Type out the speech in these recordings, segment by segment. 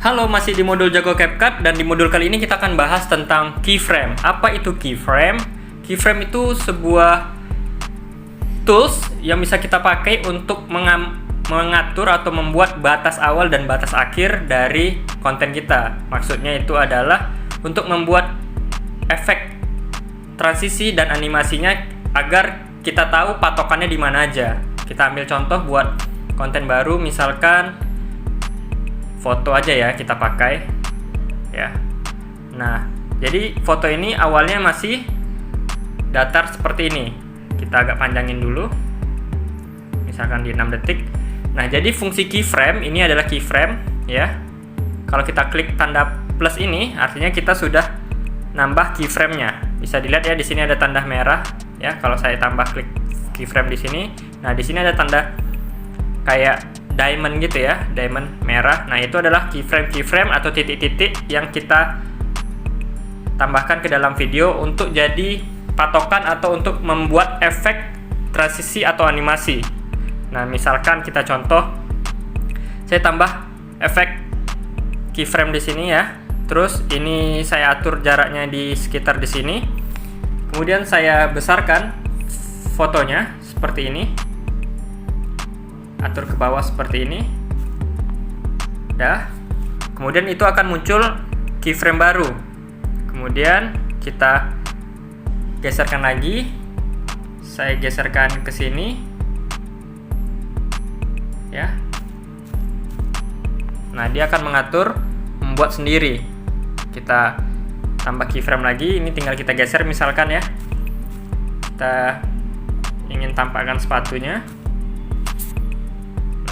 Halo, masih di modul Jago CapCut, dan di modul kali ini kita akan bahas tentang keyframe. Apa itu keyframe? Keyframe itu sebuah tools yang bisa kita pakai untuk mengatur atau membuat batas awal dan batas akhir dari konten kita. Maksudnya itu adalah untuk membuat efek transisi dan animasinya agar kita tahu patokannya di mana aja. Kita ambil contoh buat konten baru, misalkan foto aja ya kita pakai ya. Nah, jadi foto ini awalnya masih datar seperti ini. Kita agak panjangin dulu, misalkan di 6 detik. Nah, jadi fungsi keyframe ini adalah keyframe ya. Kalau kita klik tanda plus ini, artinya kita sudah nambah keyframe-nya. Bisa dilihat ya, di sini ada tanda merah ya. Kalau saya tambah klik keyframe di sini, nah di sini ada tanda kayak diamond gitu ya, diamond merah. Nah, itu adalah keyframe atau titik-titik yang kita tambahkan ke dalam video untuk jadi patokan atau untuk membuat efek transisi atau animasi. Nah, misalkan kita contoh, saya tambah efek keyframe di sini ya. Terus ini saya atur jaraknya di sekitar di sini. Kemudian saya besarkan fotonya seperti ini. Atur ke bawah seperti ini. Dah. Kemudian itu akan muncul keyframe baru. Kemudian kita geserkan lagi. Saya geserkan ke sini. Ya. Nah, dia akan mengatur membuat sendiri. Kita tambah keyframe lagi. Ini tinggal kita geser misalkan ya. Kita ingin tampakkan sepatunya.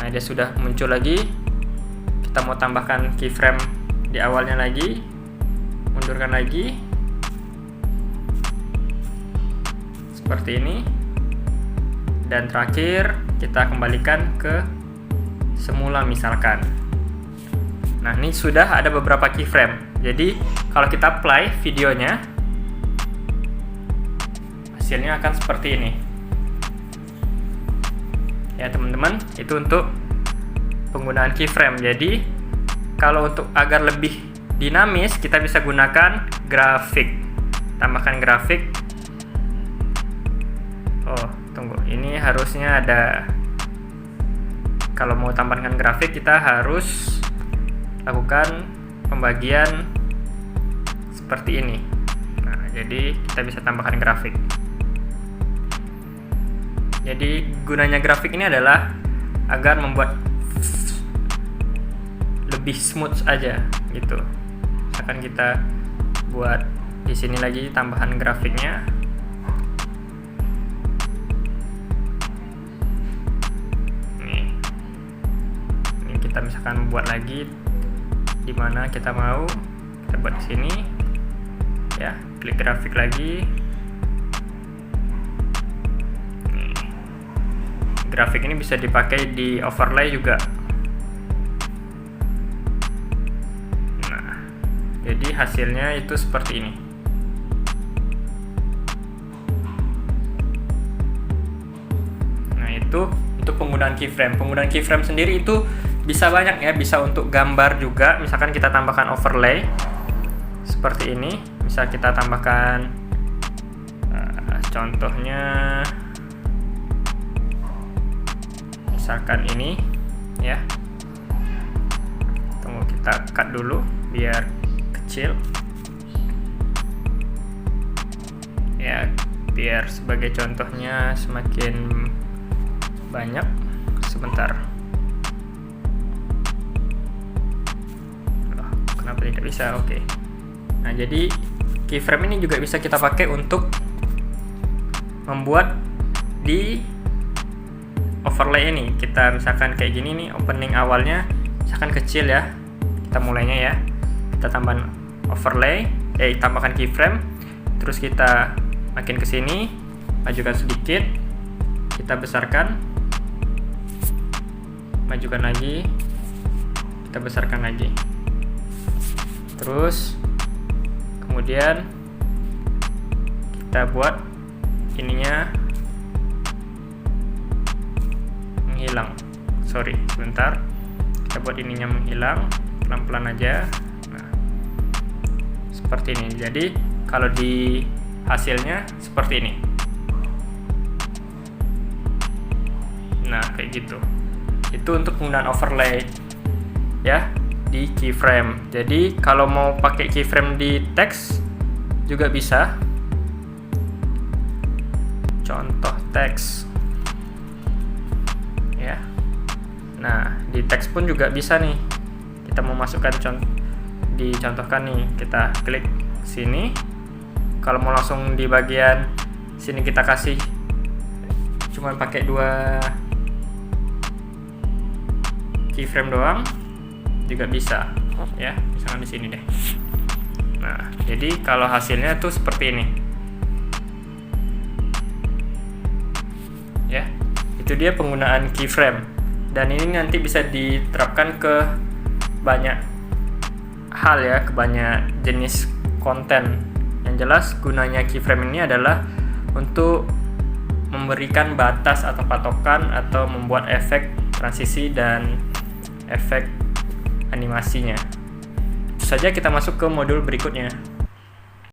Nah, dia sudah muncul lagi. Kita mau tambahkan keyframe di awalnya lagi, mundurkan lagi seperti ini, dan terakhir kita kembalikan ke semula misalkan. Nah, ini sudah ada beberapa keyframe. Jadi kalau kita play videonya, hasilnya akan seperti ini ya teman-teman. Itu untuk penggunaan keyframe. Jadi kalau untuk agar lebih dinamis, kita bisa gunakan grafik. Tambahkan grafik. Oh, tunggu, ini harusnya ada. Kalau mau tambahkan grafik, kita harus lakukan pembagian seperti ini. Nah, jadi kita bisa tambahkan grafik. Jadi gunanya grafik ini adalah agar membuat lebih smooth aja gitu. Akan kita buat di sini lagi tambahan grafiknya. Ini kita misalkan buat lagi di mana kita mau. Kita buat di sini ya, klik grafik lagi. Grafik ini bisa dipakai di overlay juga. Nah, jadi hasilnya itu seperti ini. Nah, itu untuk penggunaan keyframe. Penggunaan keyframe sendiri itu bisa banyak ya, bisa untuk gambar juga. Misalkan kita tambahkan overlay seperti ini. Bisa kita tambahkan contohnya misalkan ini ya. Tunggu, kita cut dulu biar kecil ya, biar sebagai contohnya semakin banyak. Sebentar. Oh, kenapa tidak bisa? Oke. Nah, jadi keyframe ini juga bisa kita pakai untuk membuat di overlay ini. Kita misalkan kayak gini nih, opening awalnya misalkan kecil ya, kita mulainya ya, kita tambahkan overlay, tambahkan keyframe, terus kita makin ke sini, majukan sedikit, kita besarkan, majukan lagi, kita besarkan lagi, terus kemudian kita buat ininya menghilang. Sorry, sebentar. Kita buat ininya menghilang. pelan-pelan aja. Nah, seperti ini. Jadi kalau di hasilnya seperti ini. Nah, kayak gitu. Itu untuk penggunaan overlay ya di keyframe. Jadi kalau mau pakai keyframe di teks juga bisa. Contoh teks ya. Nah, di teks pun juga bisa nih. Kita mau masukkan dicontohkan nih, kita klik sini. Kalau mau langsung di bagian sini kita kasih cuman pakai 2 keyframe doang juga bisa ya, misalkan di sini deh. Nah, jadi kalau hasilnya tuh seperti ini ya. Itu dia penggunaan keyframe, dan ini nanti bisa diterapkan ke banyak hal ya, ke banyak jenis konten. Yang jelas gunanya keyframe ini adalah untuk memberikan batas atau patokan atau membuat efek transisi dan efek animasinya. Itu saja, kita masuk ke modul berikutnya.